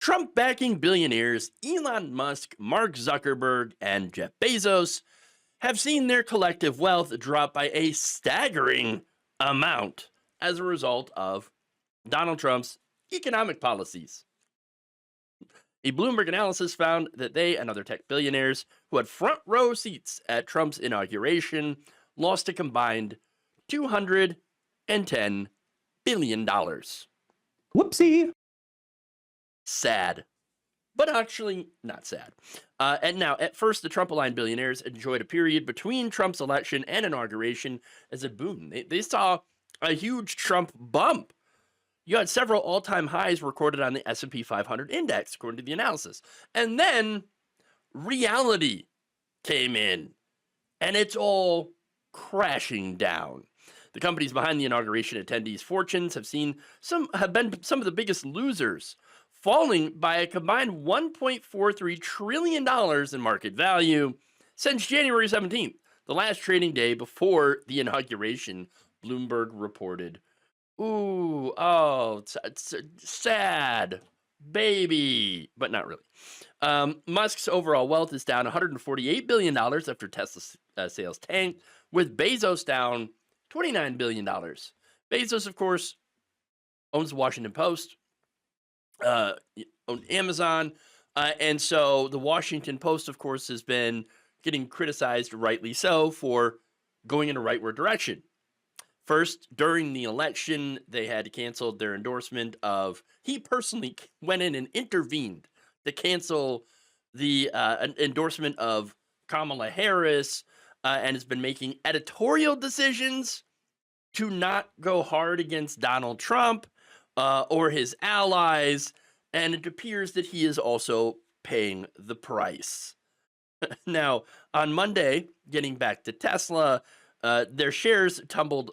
Trump backing billionaires Elon Musk, Mark Zuckerberg, and Jeff Bezos have seen their collective wealth drop by a staggering amount as a result of Donald Trump's economic policies. A Bloomberg analysis found that they and other tech billionaires who had front row seats at Trump's inauguration lost a combined $210 billion. Whoopsie. Sad, but actually not sad. And now, at first, the Trump-aligned billionaires enjoyed a period between Trump's election and inauguration as a boon. They saw a huge Trump bump. You had several all-time highs recorded on the S&P 500 index, according to the analysis. And then reality came in, and it's all crashing down. The companies behind the inauguration attendees' fortunes have been some of the biggest losers, falling by a combined $1.43 trillion in market value since January 17th, the last trading day before the inauguration, Bloomberg reported. Ooh, oh, it's sad, baby, but not really. Musk's overall wealth is down $148 billion after Tesla sales tanked, with Bezos down $29 billion. Bezos, of course, owns the Washington Post, owned Amazon, and so the Washington Post, of course, has been getting criticized, rightly so, for going in a rightward direction. First, during the election, they had canceled their endorsement of, he personally went in and intervened to cancel the endorsement of Kamala Harris, and has been making editorial decisions to not go hard against Donald Trump or his allies, and it appears that he is also paying the price. Now, on Monday, getting back to Tesla, their shares tumbled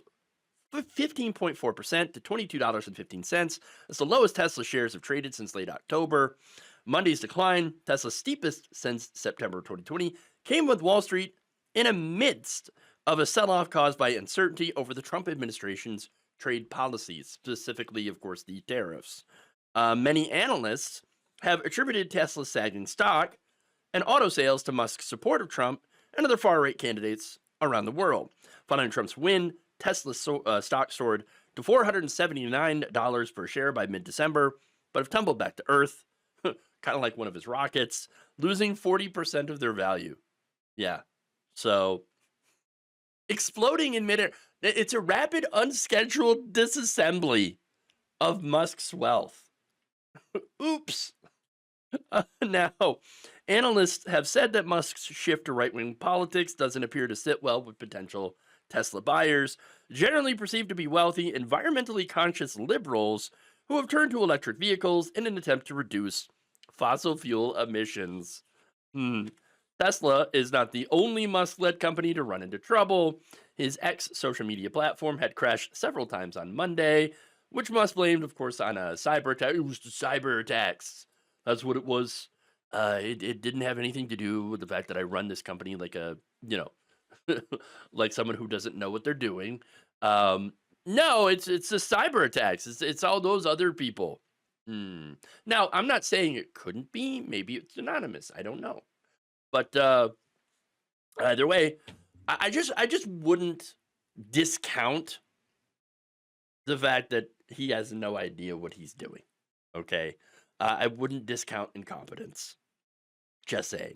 15.4% to $22.15. That's the lowest Tesla shares have traded since late October. Monday's decline, Tesla's steepest since September 2020, came with Wall Street in the midst of a sell-off caused by uncertainty over the Trump administration's trade policies, specifically, of course, the tariffs. Many analysts have attributed Tesla's sagging stock and auto sales to Musk's support of Trump and other far-right candidates around the world. Following Trump's win, Tesla's stock soared to $479 per share by mid-December, but have tumbled back to earth, kind of like one of his rockets, losing 40% of their value. Yeah, so exploding in midair. It's a rapid, unscheduled disassembly of Musk's wealth. Oops. Now, analysts have said that Musk's shift to right-wing politics doesn't appear to sit well with potential Tesla buyers, generally perceived to be wealthy, environmentally conscious liberals who have turned to electric vehicles in an attempt to reduce fossil fuel emissions. Tesla is not the only Musk-led company to run into trouble. His ex-social media platform had crashed several times on Monday, which Musk blamed, of course, on a cyber attack. It was the cyber attacks. That's what it was. It didn't have anything to do with the fact that I run this company like a, like someone who doesn't know what they're doing. No, it's the cyber attacks. It's all those other people. Now, I'm not saying it couldn't be. Maybe it's anonymous. I don't know. But either way, I just wouldn't discount the fact that he has no idea what he's doing. Okay, I wouldn't discount incompetence. Just saying.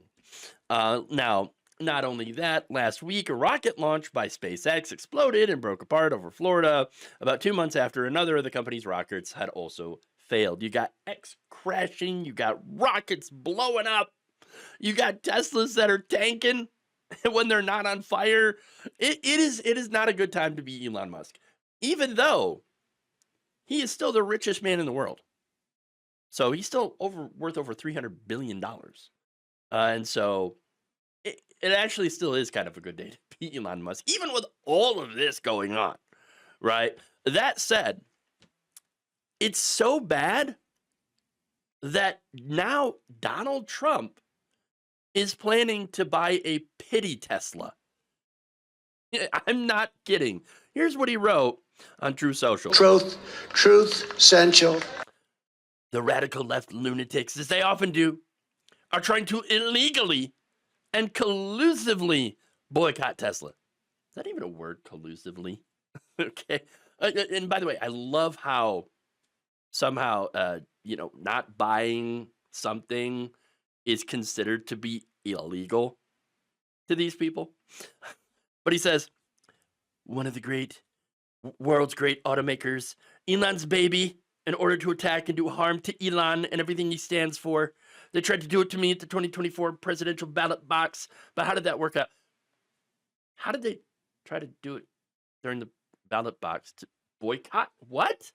Now, not only that, last week a rocket launched by SpaceX exploded and broke apart over Florida about 2 months after another of the company's rockets had also failed. You got X crashing, you got rockets blowing up, you got Teslas that are tanking when they're not on fire. It is not a good time to be Elon Musk, even though he is still the richest man in the world. So he's still worth over $300 billion. And so it actually still is kind of a good day to be Elon Musk, even with all of this going on, right? That said, it's so bad that now Donald Trump is planning to buy a pity Tesla. I'm not kidding. Here's what he wrote on True Social. Truth essential. The radical left lunatics, as they often do, are trying to illegally and collusively boycott Tesla. Is that even a word, collusively? Okay. And by the way, I love how somehow, not buying something is considered to be illegal to these people. But he says, one of the world's great automakers, Elon's baby, in order to attack and do harm to Elon and everything he stands for. They tried to do it to me at the 2024 presidential ballot box, but how did that work out? How did they try to do it during the ballot box to boycott? What?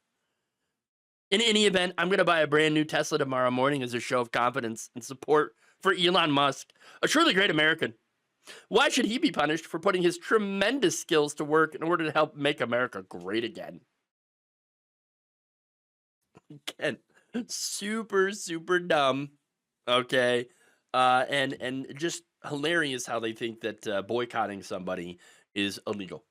In any event, I'm going to buy a brand new Tesla tomorrow morning as a show of confidence and support for Elon Musk, a truly great American. Why should he be punished for putting his tremendous skills to work in order to help make America great again? Again, super, super dumb. Okay. And just hilarious how they think that boycotting somebody is illegal.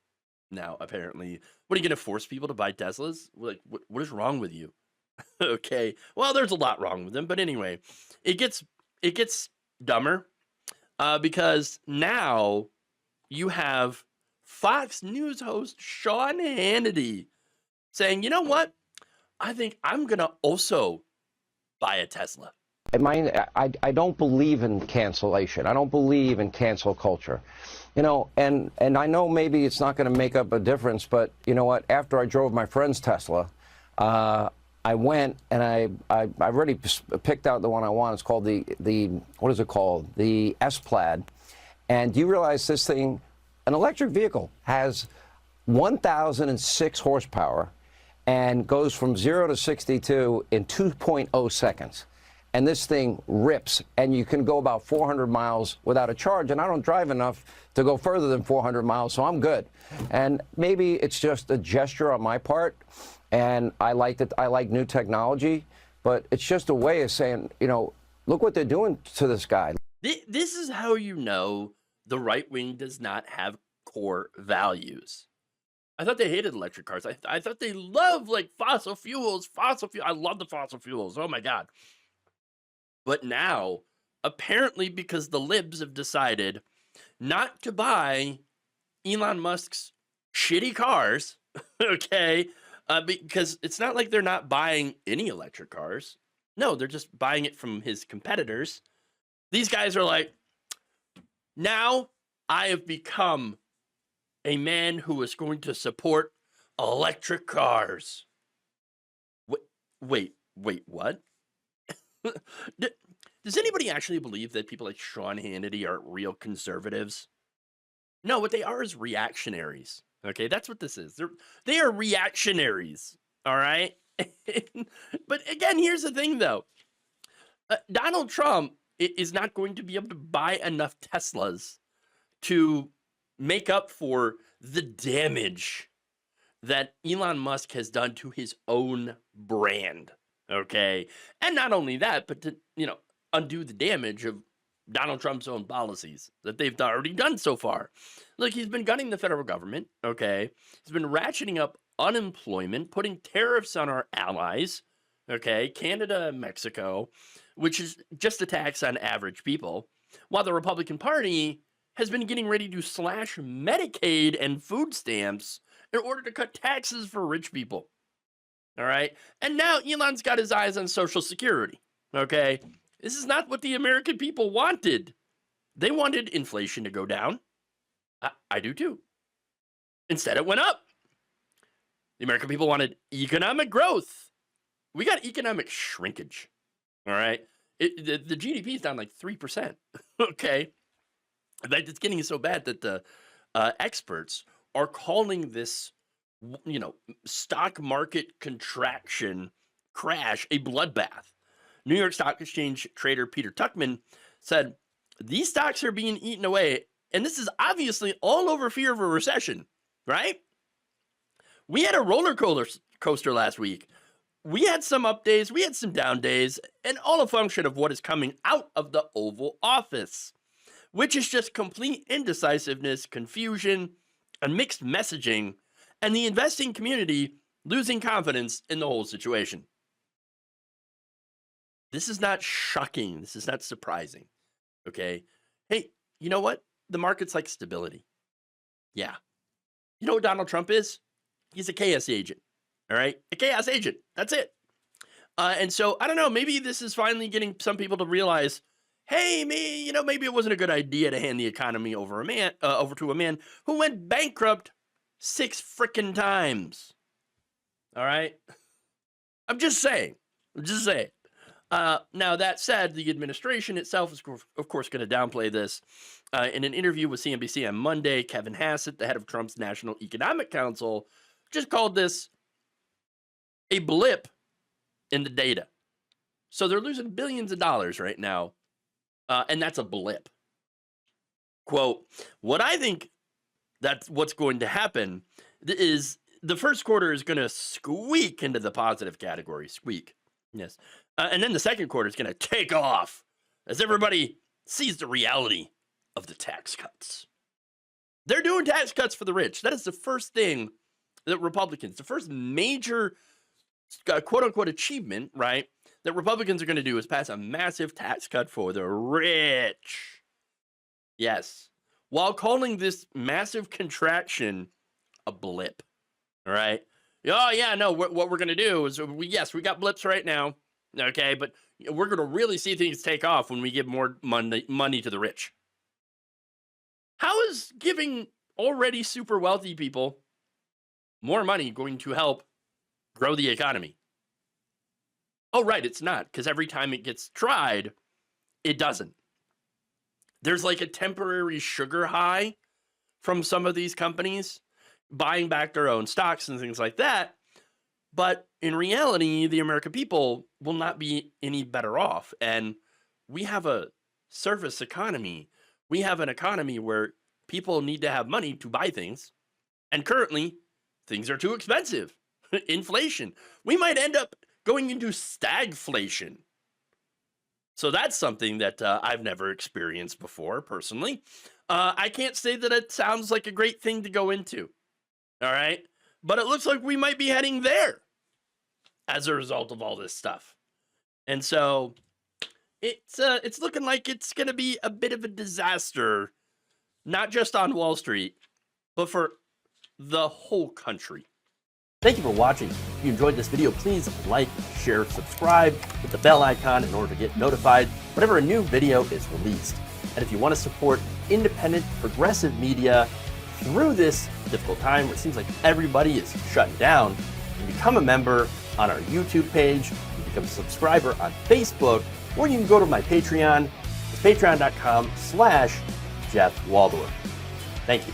Now, apparently, what are you going to force people to buy Teslas? Like, what is wrong with you? Okay. Well, there's a lot wrong with them, but anyway, it gets dumber because now you have Fox News host Sean Hannity saying, you know what? I think I'm going to also buy a Tesla. I don't believe in cancellation. I don't believe in cancel culture. And I know maybe it's not going to make up a difference, but you know what? After I drove my friend's Tesla, I went and I already picked out the one I want. It's called the what is it called? The S-Plaid. And do you realize this thing, an electric vehicle, has 1,006 horsepower and goes from 0 to 62 in 2.0 seconds. And this thing rips, and you can go about 400 miles without a charge. And I don't drive enough to go further than 400 miles, so I'm good. And maybe it's just a gesture on my part, and I like new technology, but it's just a way of saying, look what they're doing to this guy. This is how you know the right wing does not have core values. I thought they hated electric cars. I thought they loved fossil fuels. I love the fossil fuels. Oh my God. But now, apparently because the libs have decided not to buy Elon Musk's shitty cars, okay, because it's not like they're not buying any electric cars. No, they're just buying it from his competitors. These guys are like, now I have become a man who is going to support electric cars. Wait, what? Does anybody actually believe that people like Sean Hannity are real conservatives? No, what they are is reactionaries. Okay, that's what this is. They are reactionaries. All right. But again, here's the thing, though. Donald Trump is not going to be able to buy enough Teslas to make up for the damage that Elon Musk has done to his own brand. Okay. And not only that, but to, undo the damage of Donald Trump's own policies that they've already done so far. Look, he's been gunning the federal government. Okay. He's been ratcheting up unemployment, putting tariffs on our allies. Okay. Canada and Mexico, which is just a tax on average people, while the Republican Party has been getting ready to slash Medicaid and food stamps in order to cut taxes for rich people. All right. And now Elon's got his eyes on Social Security. Okay. This is not what the American people wanted. They wanted inflation to go down. I do too. Instead, it went up. The American people wanted economic growth. We got economic shrinkage. All right. The GDP is down 3%. Okay. In fact, it's getting so bad that the experts are calling this, stock market contraction crash a bloodbath. New York Stock Exchange trader Peter Tuchman said, these stocks are being eaten away, and this is obviously all over fear of a recession, right? We had a roller coaster last week. We had some up days, we had some down days, and all a function of what is coming out of the Oval Office, which is just complete indecisiveness, confusion, and mixed messaging, and the investing community losing confidence in the whole situation. This is not shocking. This is not surprising. Okay. Hey, you know what? The market's like stability. Yeah. You know what Donald Trump is? He's a chaos agent. All right. A chaos agent. That's it. And so I don't know. Maybe this is finally getting some people to realize, hey, maybe it wasn't a good idea to hand the economy over to a man who went bankrupt 6 frickin' times. All right. I'm just saying. Now, that said, the administration itself is, of course, going to downplay this. In an interview with CNBC on Monday, Kevin Hassett, the head of Trump's National Economic Council, just called this a blip in the data. So they're losing billions of dollars right now, and that's a blip. Quote, what I think that's what's going to happen is the first quarter is going to squeak into the positive category. Squeak. Yes. And then the second quarter is going to take off as everybody sees the reality of the tax cuts. They're doing tax cuts for the rich. That is the first thing that Republicans, the first major quote unquote achievement, right, that Republicans are going to do is pass a massive tax cut for the rich. Yes. While calling this massive contraction a blip. All right. Oh, yeah, no, what we're going to do is, we got blips right now. Okay, but we're going to really see things take off when we give more money to the rich. How is giving already super wealthy people more money going to help grow the economy? Oh, right, it's not, because every time it gets tried, it doesn't. There's like a temporary sugar high from some of these companies buying back their own stocks and things like that. But in reality, the American people will not be any better off. And we have a service economy. We have an economy where people need to have money to buy things. And currently, things are too expensive. Inflation. We might end up going into stagflation. So that's something that I've never experienced before, personally. I can't say that it sounds like a great thing to go into. All right? But it looks like we might be heading there as a result of all this stuff. And so it's looking like it's going to be a bit of a disaster, not just on Wall Street, but for the whole country. Thank you for watching. If you enjoyed this video, please like, share, subscribe, hit the bell icon in order to get notified whenever a new video is released. And if you want to support independent, progressive media through this difficult time where it seems like everybody is shutting down, you can become a member on our YouTube page, you can become a subscriber on Facebook, or you can go to my Patreon. It's patreon.com/Jeff Waldorf. Thank you.